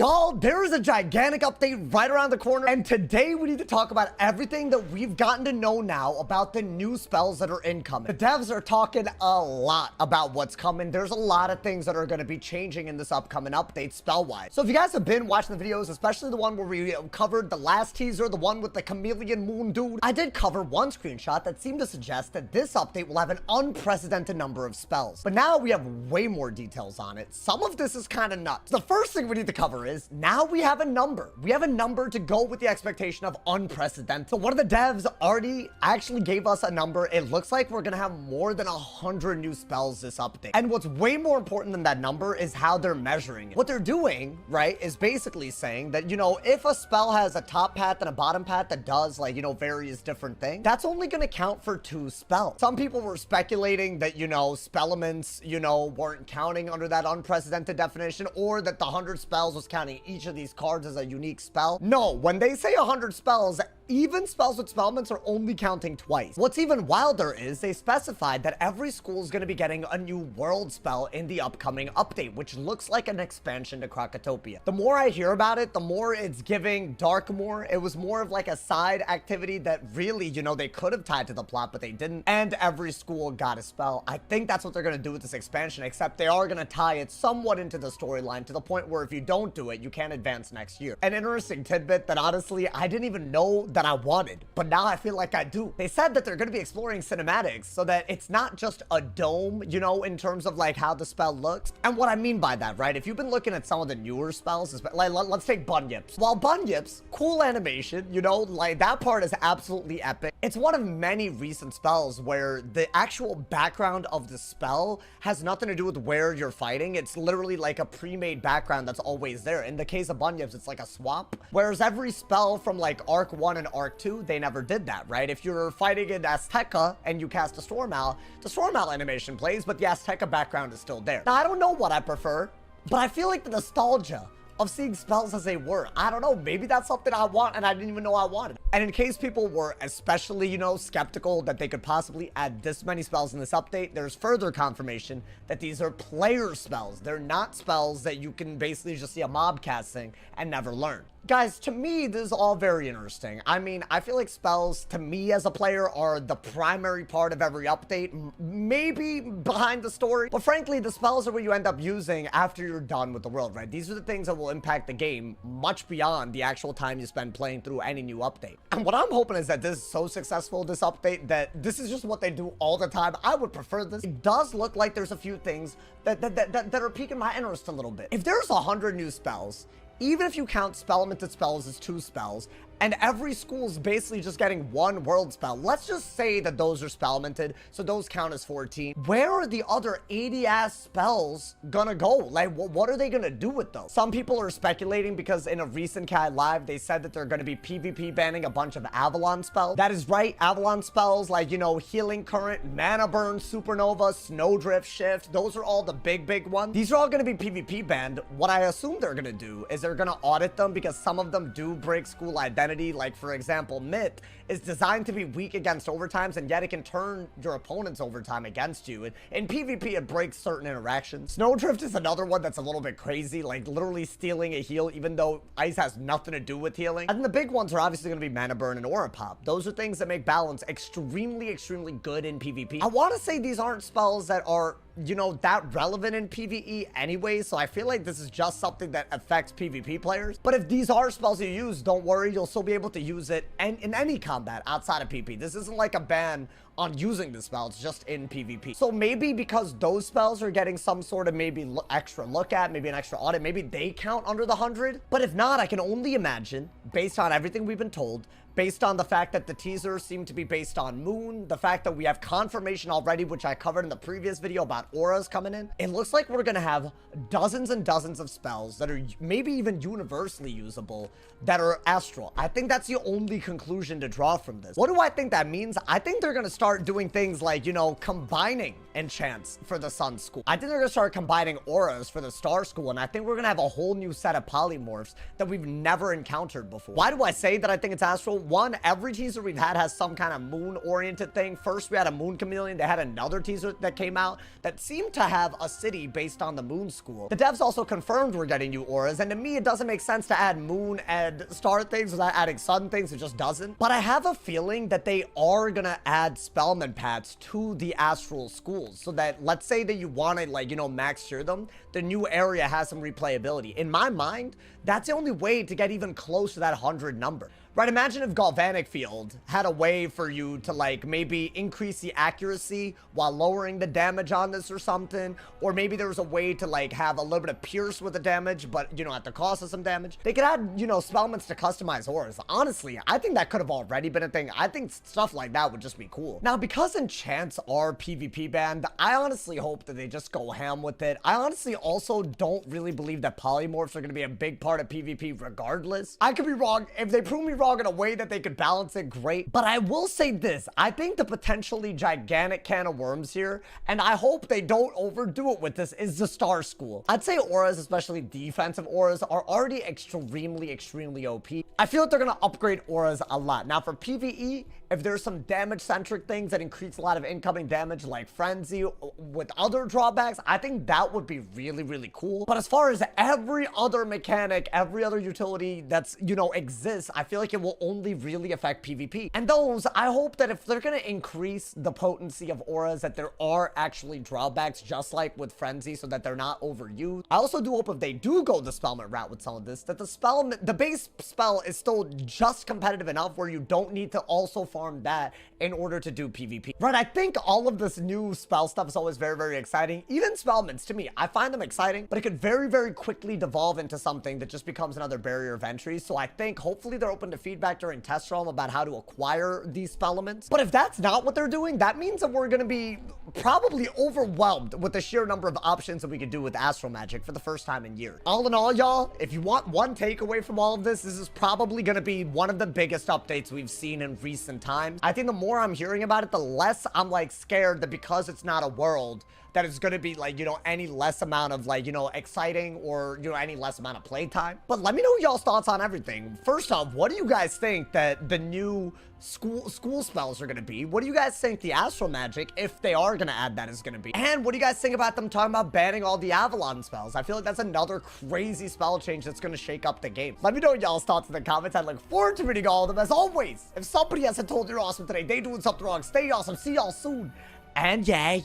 Y'all, there is a gigantic update right around the corner, and today we need to talk about everything that we've gotten to know now about the new spells that are incoming. The devs are talking a lot about what's coming. There's a lot of things that are going to be changing in this upcoming update spell-wise. So if you guys have been watching the videos, especially the one where we covered the last teaser, the one with the chameleon moon dude, I did cover one screenshot that seemed to suggest that this update will have an unprecedented number of spells. But now we have way more details on it. Some of this is kind of nuts. The first thing we need to cover is now we have a number. We have a number to go with the expectation of unprecedented. So one of the devs already actually gave us a number. It looks like we're gonna have more than 100 new spells this update. And what's way more important than that number is how they're measuring it. What they're doing, right, is basically saying that, you know, if a spell has a top path and a bottom path that does, like, you know, various different things, that's only gonna count for 2 spells. Some people were speculating that, you know, spellaments, you know, weren't counting under that unprecedented definition, or that the 100 spells was counting each of these cards as a unique spell. No, when they say 100 spells, even spells with spellments are only counting twice. What's even wilder is they specified that every school is going to be getting a new world spell in the upcoming update, which looks like an expansion to Krakatopia. The more I hear about it, the more it's giving Darkmoor. It was more of like a side activity that really, you know, they could have tied to the plot, but they didn't. And every school got a spell. I think that's what they're going to do with this expansion, except they are going to tie it somewhat into the storyline to the point where if you don't do it, you can't advance next year. An interesting tidbit that honestly, I didn't even know that I wanted, but now I feel like I do. They said that they're going to be exploring cinematics so that it's not just a dome, you know, in terms of like how the spell looks. And what I mean by that, right? If you've been looking at some of the newer spells, like let's take Bunyips. While Bunyips, cool animation, you know, like that part is absolutely epic. It's one of many recent spells where the actual background of the spell has nothing to do with where you're fighting. It's literally like a pre-made background that's always there. In the case of Bunyips, it's like a swap. Whereas every spell from like Arc 1 and Arc 2, they never did that, right? If you're fighting in Azteca and you cast a Storm Owl, the Storm Owl animation plays, but the Azteca background is still there. Now, I don't know what I prefer, but I feel like the nostalgia of seeing spells as they were, I don't know, maybe that's something I want and I didn't even know I wanted. And in case people were especially, you know, skeptical that they could possibly add this many spells in this update, there's further confirmation that these are player spells. They're not spells that you can basically just see a mob casting and never learn. Guys, to me, this is all very interesting. I mean, I feel like spells, to me as a player, are the primary part of every update, maybe behind the story. But frankly, the spells are what you end up using after you're done with the world, right? These are the things that will impact the game much beyond the actual time you spend playing through any new update. And what I'm hoping is that this is so successful, this update, that this is just what they do all the time. I would prefer this. It does look like there's a few things that are piquing my interest a little bit. If there's 100 new spells, even if you count spellamented spells as 2 spells, and every school's basically just getting 1 world spell, let's just say that those are spellamented, so those count as 14. Where are the other 80-ass spells gonna go? Like, what are they gonna do with those? Some people are speculating because in a recent CAD Live, they said that they're gonna be PvP banning a bunch of Avalon spells. That is right, Avalon spells like, you know, Healing Current, Mana Burn, Supernova, Snowdrift, Shift, those are all the big ones. These are all gonna be PvP banned. What I assume they're gonna do is they're gonna audit them because some of them do break school identity. Like, for example, Myth is designed to be weak against overtimes, and yet it can turn your opponent's overtime against you. And in PvP, it breaks certain interactions. Snowdrift is another one that's a little bit crazy, like literally stealing a heal, even though ice has nothing to do with healing. And the big ones are obviously going to be Mana Burn and Aura Pop. Those are things that make balance extremely good in PvP. I want to say these aren't spells that are, you know, that relevant in PvE anyway, so I feel like this is just something that affects PvP players. But if these are spells you use, don't worry, you'll still be able to use it in any combat outside of PvP. This isn't like a ban on using the spells, just in PvP. So maybe because those spells are getting some sort of maybe extra look at, maybe an extra audit, maybe they count under the 100. But if not, I can only imagine, based on everything we've been told, based on the fact that the teasers seem to be based on Moon, the fact that we have confirmation already, which I covered in the previous video about auras coming in, it looks like we're gonna have dozens and dozens of spells that are maybe even universally usable that are Astral. I think that's the only conclusion to draw from this. What do I think that means? I think they're gonna start start doing things like, you know, combining enchants for the Sun School. I think they're gonna start combining auras for the Star School, and I think we're gonna have a whole new set of polymorphs that we've never encountered before. Why do I say that I think it's Astral? One, every teaser we've had has some kind of moon-oriented thing. First, we had a moon chameleon. They had another teaser that came out that seemed to have a city based on the Moon School. The devs also confirmed we're getting new auras, and to me, it doesn't make sense to add moon and star things without adding sun things. It just doesn't. But I have a feeling that they are gonna add Spellman paths to the Astral schools, so that, let's say that you want to, like, you know, max tier them, the new area has some replayability. In my mind, that's the only way to get even close to that 100 number. Right, imagine if Galvanic Field had a way for you to, like, maybe increase the accuracy while lowering the damage on this or something. Or maybe there was a way to, like, have a little bit of pierce with the damage, but, you know, at the cost of some damage. They could add, you know, Spellmans to customize auras. Honestly, I think that could have already been a thing. I think stuff like that would just be cool. Now, because enchants are PvP banned, I honestly hope that they just go ham with it. I honestly also don't really believe that polymorphs are going to be a big part of PvP regardless. I could be wrong. If they prove me wrong in a way that they could balance it, great. But I will say this, I think the potentially gigantic can of worms here, and I hope they don't overdo it with this, is the Star School. I'd say auras, especially defensive auras, are already extremely OP. I feel like they're gonna upgrade auras a lot. Now for PvE, if there's some damage-centric things that increase a lot of incoming damage, like Frenzy with other drawbacks, I think that would be really cool. But as far as every other mechanic, every other utility that's, you know, exists, I feel like it will only really affect PvP. And those, I hope that if they're gonna increase the potency of auras, that there are actually drawbacks, just like with Frenzy, so that they're not overused. I also do hope if they do go the Spellman route with some of this, that the base spell is still just competitive enough where you don't need to also farm that in order to do PvP. Right, I think all of this new spell stuff is always very exciting. Even Spellmans, to me, I find them exciting, but it could very quickly devolve into something that just becomes another barrier of entry. So I think hopefully they're open to feedback during test realm about how to acquire these Spellmans. But if that's not what they're doing, that means that we're gonna be probably overwhelmed with the sheer number of options that we could do with Astral Magic for the first time in years. All in all, y'all, if you want one takeaway from all of this, this is probably gonna be one of the biggest updates we've seen in recent times. I think the more I'm hearing about it, the less I'm, like, scared that because it's not a world, that it's gonna be, like, you know, any less amount of, like, you know, exciting or, you know, any less amount of playtime. But let me know y'all's thoughts on everything. First off, what do you guys think that the new school spells are gonna be? What do you guys think the Astral Magic, if they are gonna add that, is gonna be? And what do you guys think about them talking about banning all the Avalon spells? I feel like that's another crazy spell change that's gonna shake up the game. Let me know y'all's thoughts in the comments. I look forward to reading all of them. As always, if somebody hasn't told you you're awesome today, they doing something wrong. Stay awesome. See y'all soon. And yeah.